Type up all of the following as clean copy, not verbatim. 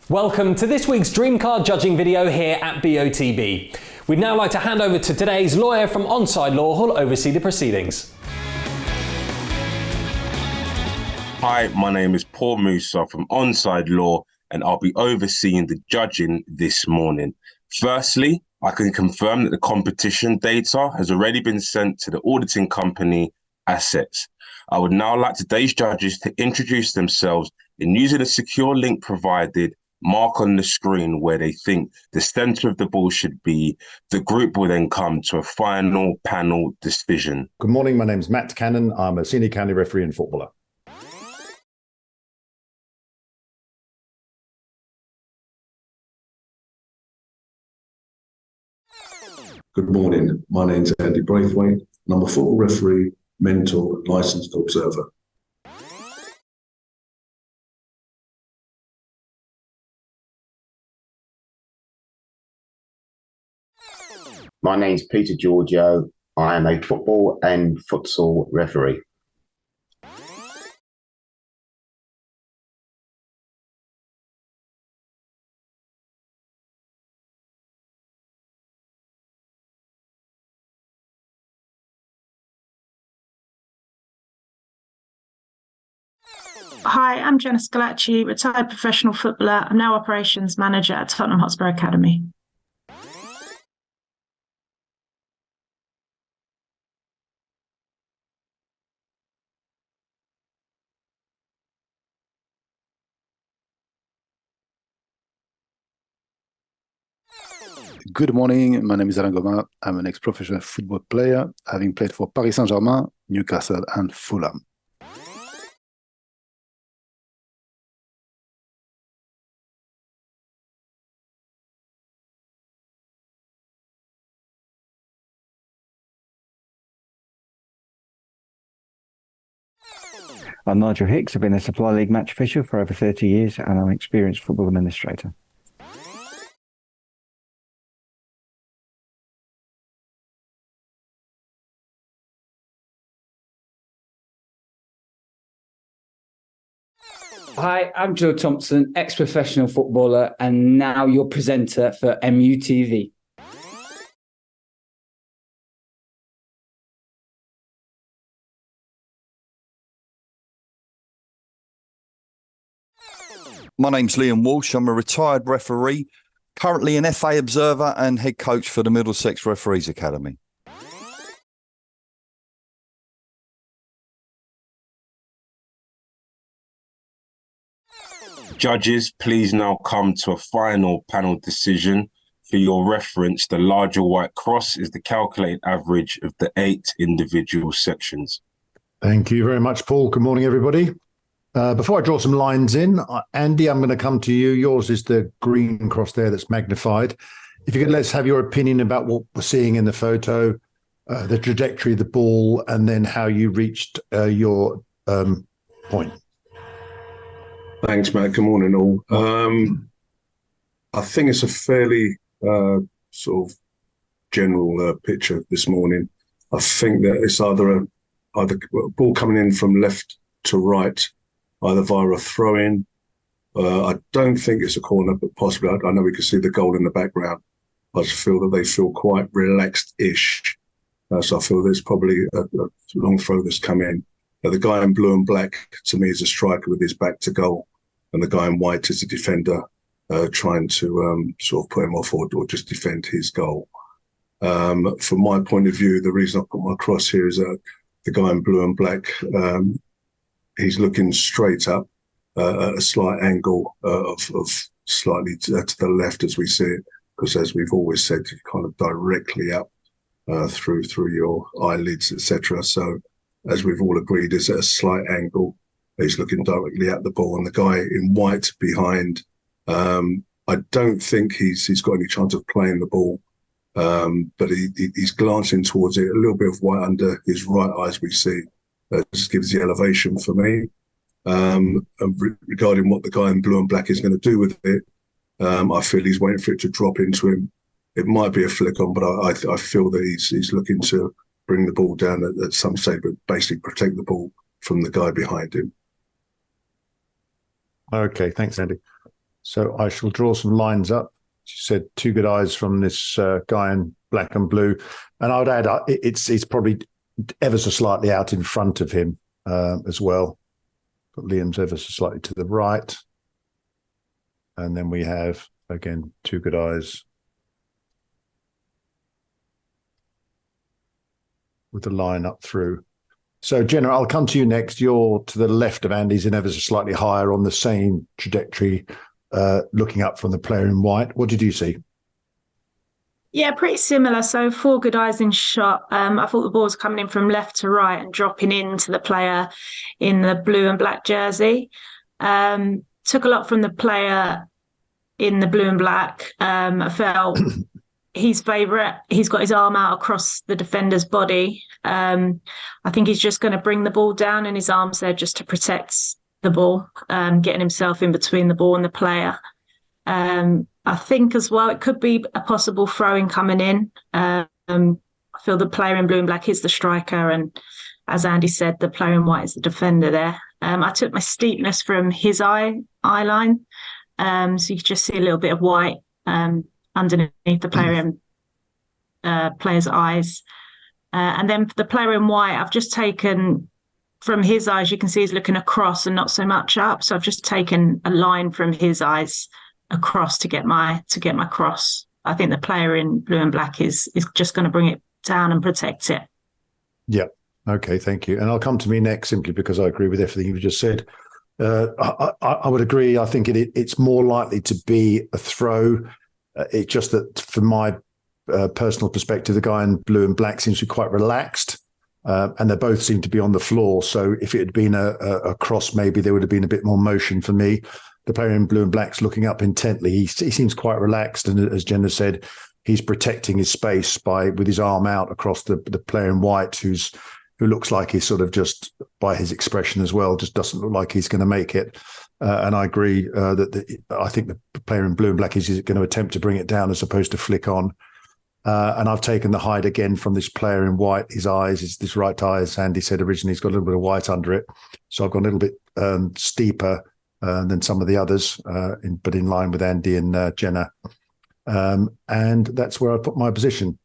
Welcome to this week's Dream Car judging video here at BOTB. We'd now like to hand over to today's lawyer from Onside Law who'll oversee the proceedings. Hi, my name is Paul Musa from Onside Law and I'll be overseeing the judging this morning. Firstly, I can confirm that the competition data has already been sent to the auditing company Assets. I would now like today's judges to introduce themselves and using a secure link provided, mark on the screen where they think the centre of the ball should be. The group will then come to a final panel decision. Good morning, my name's Matt Cannon. I'm a senior county referee and footballer. Good morning, my name's Andy Braithwaite and I'm a football referee, mentor and licensed observer. My name's Peter Giorgio. I am a football and futsal referee. Hi, I'm Jenna Scalacci, retired professional footballer. I'm now operations manager at Tottenham Hotspur Academy. Good morning, my name is Alain Goma. I'm an ex-professional football player, having played for Paris Saint-Germain, Newcastle and Fulham. I'm Nigel Hicks. I've been a Supply League match official for over 30 years and I'm an experienced football administrator. Hi, I'm Joe Thompson, ex-professional footballer and now your presenter for MUTV. My name's Liam Walsh. I'm a retired referee, currently an FA observer and head coach for the Middlesex Referees Academy. Judges, please now come to a final panel decision. For your reference, the larger white cross is the calculated average of the 8 individual sections. Thank you very much, Paul. Good morning, everybody. Before I draw some lines in, Andy, I'm going to come to you. Yours is the green cross there that's magnified. If you could let's have your opinion about what we're seeing in the photo, the trajectory of the ball, and then how you reached your point. Thanks, Matt. Good morning, all. I think it's a fairly sort of general picture this morning. I think that it's either a ball coming in from left to right, either via a throw-in. I don't think it's a corner, but possibly. I know we can see the goal in the background. I just feel that they feel quite relaxed-ish. So I feel there's probably a long throw that's come in. The guy in blue and black, to me, is a striker with his back to goal. And the guy in white is a defender trying to sort of put him off or just defend his goal. From my point of view, the reason I put my cross here is that the guy in blue and black, he's looking straight up at a slight angle of slightly to the left as we see it, because as we've always said, kind of directly up through your eyelids, etc. So as we've all agreed, is at a slight angle. He's looking directly at the ball, and the guy in white behind, I don't think he's got any chance of playing the ball, but he's glancing towards it, a little bit of white under his right eye as we see. Just gives the elevation for me. And regarding what the guy in blue and black is going to do with it, I feel he's waiting for it to drop into him. It might be a flick on, but I feel that he's looking to bring the ball down at some stage, but basically protect the ball from the guy behind him. Okay, thanks, Andy. So I shall draw some lines up. She said 2 good eyes from this guy in black and blue. And I would add, it's probably ever so slightly out in front of him as well. But Liam's ever so slightly to the right. And then we have, again, 2 good eyes with the line up through. So, Jenna, I'll come to you next. You're to the left of Andy's and ever so slightly higher on the same trajectory, looking up from the player in white. What did you see? Yeah, pretty similar. So 4 good eyes in shot. I thought the ball was coming in from left to right and dropping into the player in the blue and black jersey. Took a lot from the player in the blue and black. I felt his favourite. He's got his arm out across the defender's body. I think he's just going to bring the ball down and his arm's there just to protect the ball, getting himself in between the ball and the player. I think as well, it could be a possible throw-in coming in. I feel the player in blue and black is the striker. And as Andy said, the player in white is the defender there. I took my steepness from his eye line. So you can just see a little bit of white underneath the player's eyes. And then for the player in white, I've just taken from his eyes, you can see he's looking across and not so much up. So I've just taken a line from his eyes across to get my cross. I think the player in blue and black is just going to bring it down and protect it. Yeah. Okay. Thank you. And I'll come to me next simply because I agree with everything you've just said. I would agree. I think it's more likely to be a throw. It's just that from my personal perspective, the guy in blue and black seems to be quite relaxed. And they both seem to be on the floor. So if it had been a cross, maybe there would have been a bit more motion for me. The player in blue and black's looking up intently. He seems quite relaxed. And as Jenna said, he's protecting his space with his arm out across the player in white, who looks like he's sort of just, by his expression as well, just doesn't look like he's going to make it. And I agree I think the player in blue and black is going to attempt to bring it down as opposed to flick on. And I've taken the hide again from this player in white. His eyes, this right eye, as Andy said originally, he's got a little bit of white under it. So I've gone a little bit steeper than some of the others, but in line with Andy and Jenna. And that's where I put my position.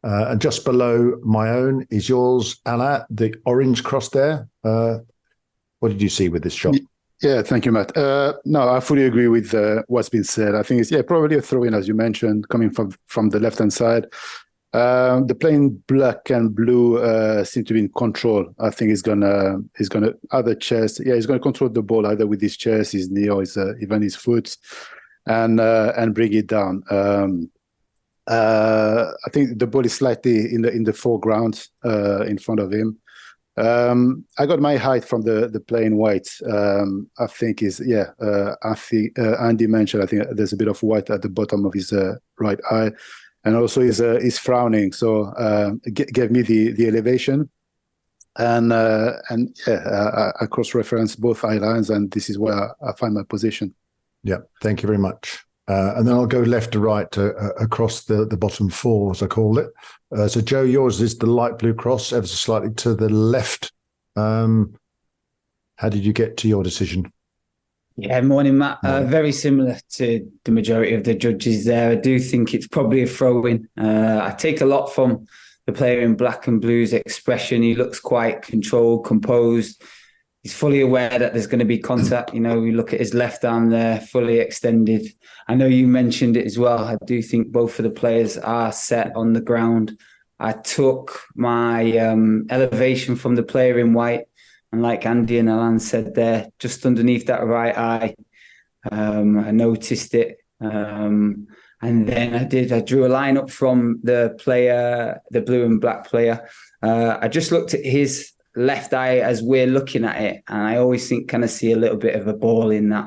And just below my own is yours, Alain, the orange cross there. What did you see with this shot? Yeah, thank you, Matt. No, I fully agree with what's been said. I think it's probably a throw-in, as you mentioned, coming from the left-hand side. The plain black and blue seem to be in control. I think he's gonna either chest. Yeah, he's gonna control the ball either with his chest, his knee, or even his foot, and bring it down. I think the ball is slightly in the foreground in front of him. I got my height from the plain white. I think I think Andy mentioned, I think there's a bit of white at the bottom of his right eye, and also he's frowning. So gave me the elevation, and I cross-reference both eye lines, and this is where I find my position. Yeah, thank you very much. And then I'll go left to right across the bottom 4, as I call it. So, Joe, yours is the light blue cross, ever so slightly to the left. How did you get to your decision? Yeah, morning, Matt. Very similar to the majority of the judges there. I do think it's probably a throw-in. I take a lot from the player in black and blue's expression. He looks quite controlled, composed. He's fully aware that there's going to be contact. You know, we look at his left arm there, fully extended. I know you mentioned it as well. I do think both of the players are set on the ground. I took my elevation from the player in white. And like Andy and Alan said there, just underneath that right eye, I noticed it. And then I drew a line up from the blue and black player. I just looked at his left eye as we're looking at it, and I always think I see a little bit of a ball in that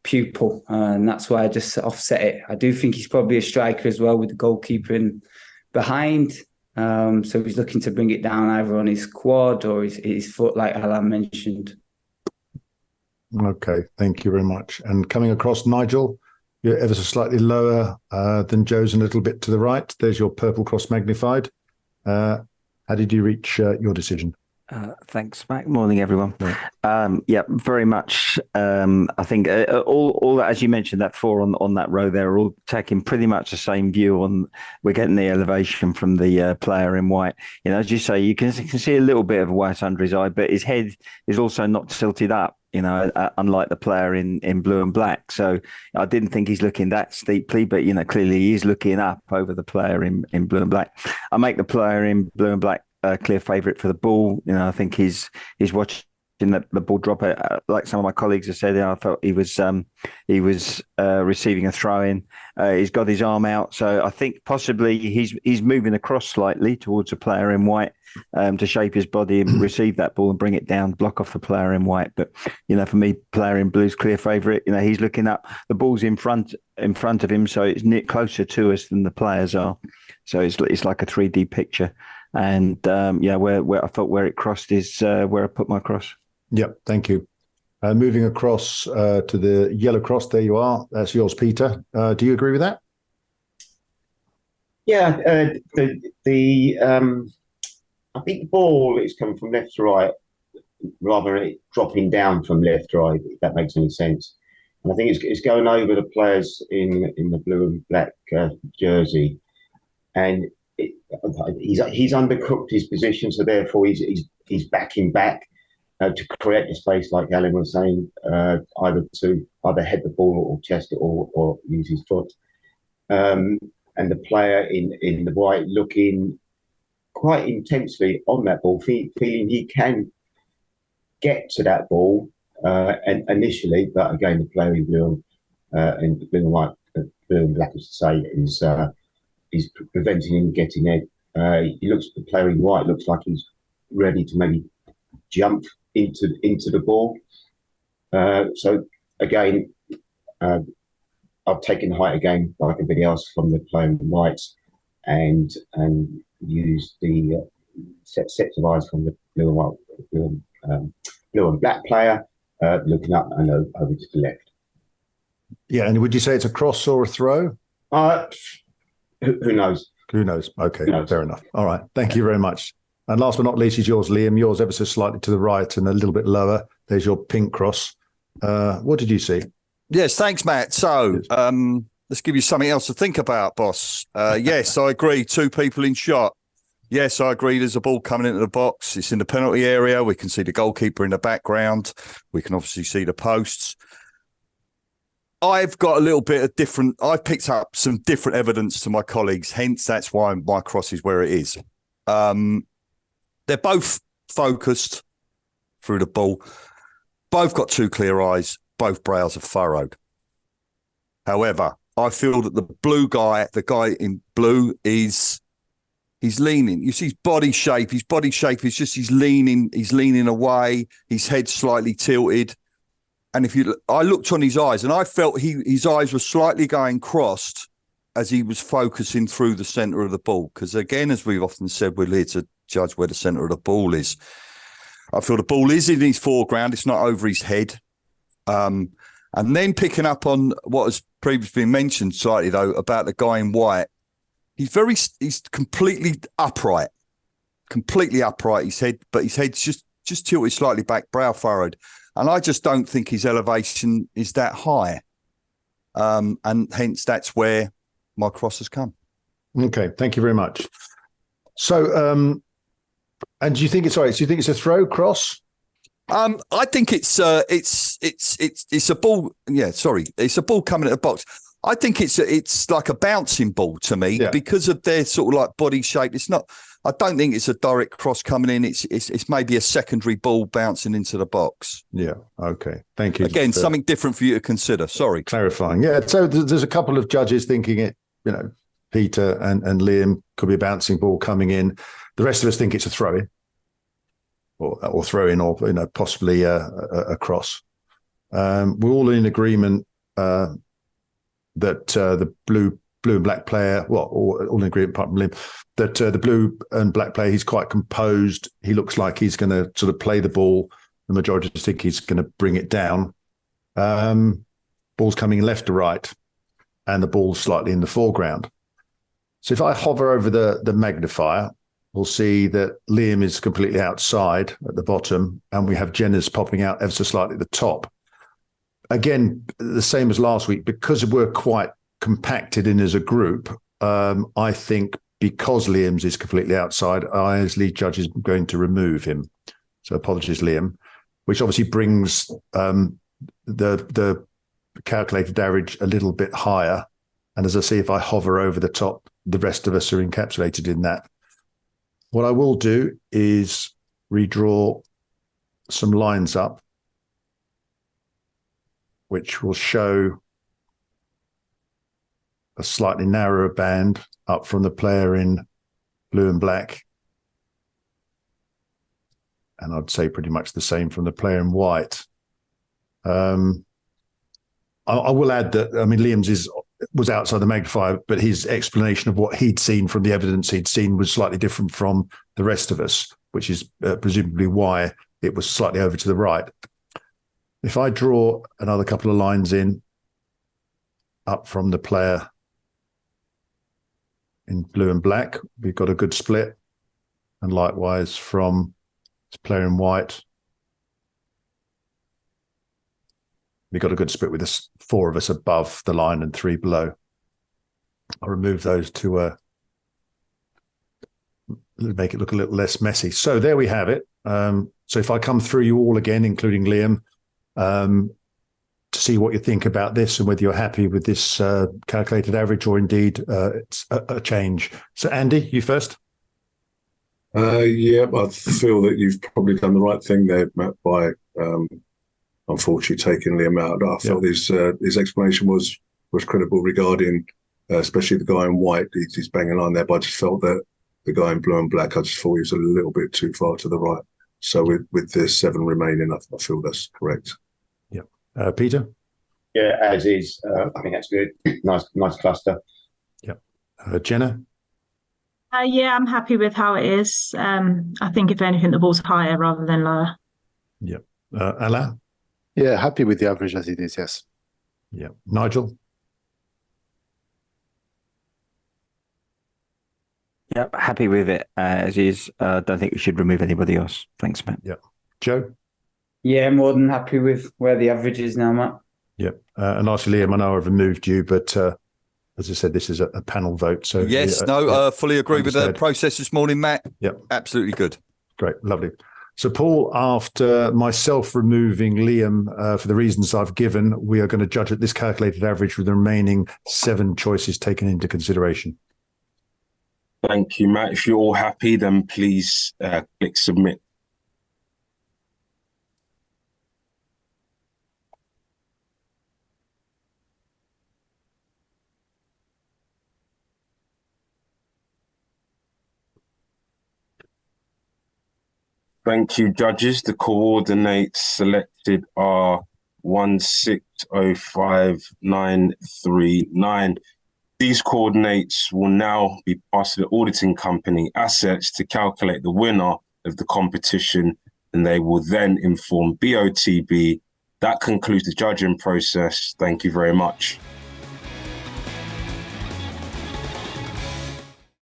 pupil, and that's why I just offset it. I do think he's probably a striker as well, with the goalkeeper in behind, so he's looking to bring it down either on his quad or his foot, like Alan mentioned. Okay, thank you very much. And coming across, Nigel, you're ever so slightly lower than Joe's, and a little bit to the right. There's your purple cross magnified. How did you reach your decision? Thanks, Mac. Morning, everyone. Yeah, very much. I think all that, as you mentioned, that four on that row there are all taking pretty much the same view on. We're getting the elevation from the player in white. As you say, you can see a little bit of white under his eye, but his head is also not tilted up. Unlike the player in blue and black. So I didn't think he's looking that steeply, but clearly he's looking up over the player in blue and black. I make the player in blue and black clear favourite for the ball. I think he's watching the ball drop. Like some of my colleagues have said, I felt he was receiving a throw in. He's got his arm out, so I think possibly he's moving across slightly towards a player in white to shape his body and receive that ball and bring it down, block off the player in white. But for me, player in blue's clear favourite. He's looking up. The ball's in front of him, so it's closer to us than the players are. So it's like a 3D picture. And where I thought where it crossed is where I put my cross. Yep, thank you. Moving across to the yellow cross, there you are. That's yours, Peter. Do you agree with that? Yeah, I think the ball is coming from left to right, rather than it dropping down from left to right, if that makes any sense. And I think it's going over the players in the blue and black jersey, and he's undercooked his position, so therefore he's backing back to create the space, like Alan was saying, either head the ball or chest it or use his foot. And the player in the white looking quite intensely on that ball, feeling he can get to that ball and initially, but again, the player in blue and white, blue and black, as to say, is preventing him getting it. He looks at the player in white, looks like he's ready to maybe jump into the ball. So again, I've taken height again, like everybody else, from the player in white, and used the sets of eyes from the blue and white, blue and black player, looking up and over to the left. Yeah, and would you say it's a cross or a throw? Who knows? Who knows? Okay, fair enough. All right, thank you very much. And last but not least is yours, Liam. Yours ever so slightly to the right and a little bit lower. There's your pink cross. What did you see? Yes, thanks, Matt. So let's give you something else to think about, boss. Yes, I agree. Two people in shot. Yes, I agree. There's a ball coming into the box. It's in the penalty area. We can see the goalkeeper in the background. We can obviously see the posts. I've got a little bit of different. I've picked up some different evidence to my colleagues. Hence, that's why my cross is where it is. They're both focused through the ball. Both got two clear eyes. Both brows are furrowed. However, I feel that the guy in blue he's leaning. You see his body shape. His body shape is just he's leaning away. His head's slightly tilted. And I looked on his eyes and I felt his eyes were slightly going crossed as he was focusing through the centre of the ball. Because again, as we've often said, we're here to judge where the centre of the ball is. I feel the ball is in his foreground. It's not over his head. And then picking up on what has previously been mentioned slightly, though, about the guy in white. He's completely upright. His head's just tilted slightly back, brow furrowed. And I just don't think his elevation is that high. And hence that's where my cross has come. Okay, thank you very much. So, and do you think it's a throw cross? I think it's a ball. Yeah, sorry, it's a ball coming at the box. I think it's like a bouncing ball to me because of their sort of like body shape. It's not. I don't think it's a direct cross coming in. It's maybe a secondary ball bouncing into the box. Yeah. Okay. Thank you. Again, something different for you to consider. Sorry. Clarifying. Yeah. So there's a couple of judges thinking it. Peter and Liam could be a bouncing ball coming in. The rest of us think it's a throw in, or throw in, or possibly a cross. We're all in agreement that the blue and black player, all in agreement apart from Liam, that the blue and black player, he's quite composed. He looks like he's going to sort of play the ball. The majority just think he's going to bring it down. Ball's coming left to right, and the ball's slightly in the foreground. So if I hover over the magnifier, we'll see that Liam is completely outside at the bottom, and we have Jenna's popping out ever so slightly at the top. Again, the same as last week, because we're quite compacted in as a group, I think because Liam's is completely outside, I, as lead judge, is going to remove him. So apologies, Liam, which obviously brings the calculated average a little bit higher. And as I see, if I hover over the top, the rest of us are encapsulated in that. What I will do is redraw some lines up, which will show a slightly narrower band up from the player in blue and black. And I'd say pretty much the same from the player in white. I will add that, I mean, Liam's was outside the magnifier, but his explanation of what he'd seen from the evidence he'd seen was slightly different from the rest of us, which is presumably why it was slightly over to the right. If I draw another couple of lines in up from the player in blue and black, we've got a good split. And likewise from this player in white, we've got a good split with this 4 of us above the line and 3 below. I'll remove those to make it look a little less messy. So there we have it. So if I come through you all again, including Liam, to see what you think about this and whether you're happy with this calculated average or indeed it's a change. So Andy, you first. Yeah, I feel that you've probably done the right thing there, Matt, by unfortunately taking Liam out. I felt his explanation was credible regarding, especially the guy in white. He's banging on there, but I just felt that the guy in blue and black, I just thought he was a little bit too far to the right. So with the 7 remaining, I feel that's correct. Yeah, Peter. Yeah, as is. I think that's good. Nice cluster. Yeah, Jenna. Yeah, I'm happy with how it is. I think if anything, the ball's higher rather than lower. Yeah, Alain. Yeah, happy with the average as it is. Yes. Yeah, Nigel. Yep, happy with it as is. Don't think we should remove anybody else. Thanks, Matt. Yeah, Joe. Yeah, more than happy with where the average is now, Matt. Yeah, and lastly, Liam, I know I've removed you, but as I said, this is a panel vote. So yes, fully agree with the process this morning, Matt. Yeah, absolutely good. Great, lovely. So, Paul, after myself removing Liam for the reasons I've given, we are going to judge at this calculated average with the remaining 7 choices taken into consideration. Thank you, Matt. If you're all happy, then please click submit. Thank you, judges. The coordinates selected are 1605939. These coordinates will now be passed to the auditing company Assets to calculate the winner of the competition, and they will then inform BOTB. That concludes the judging process. Thank you very much.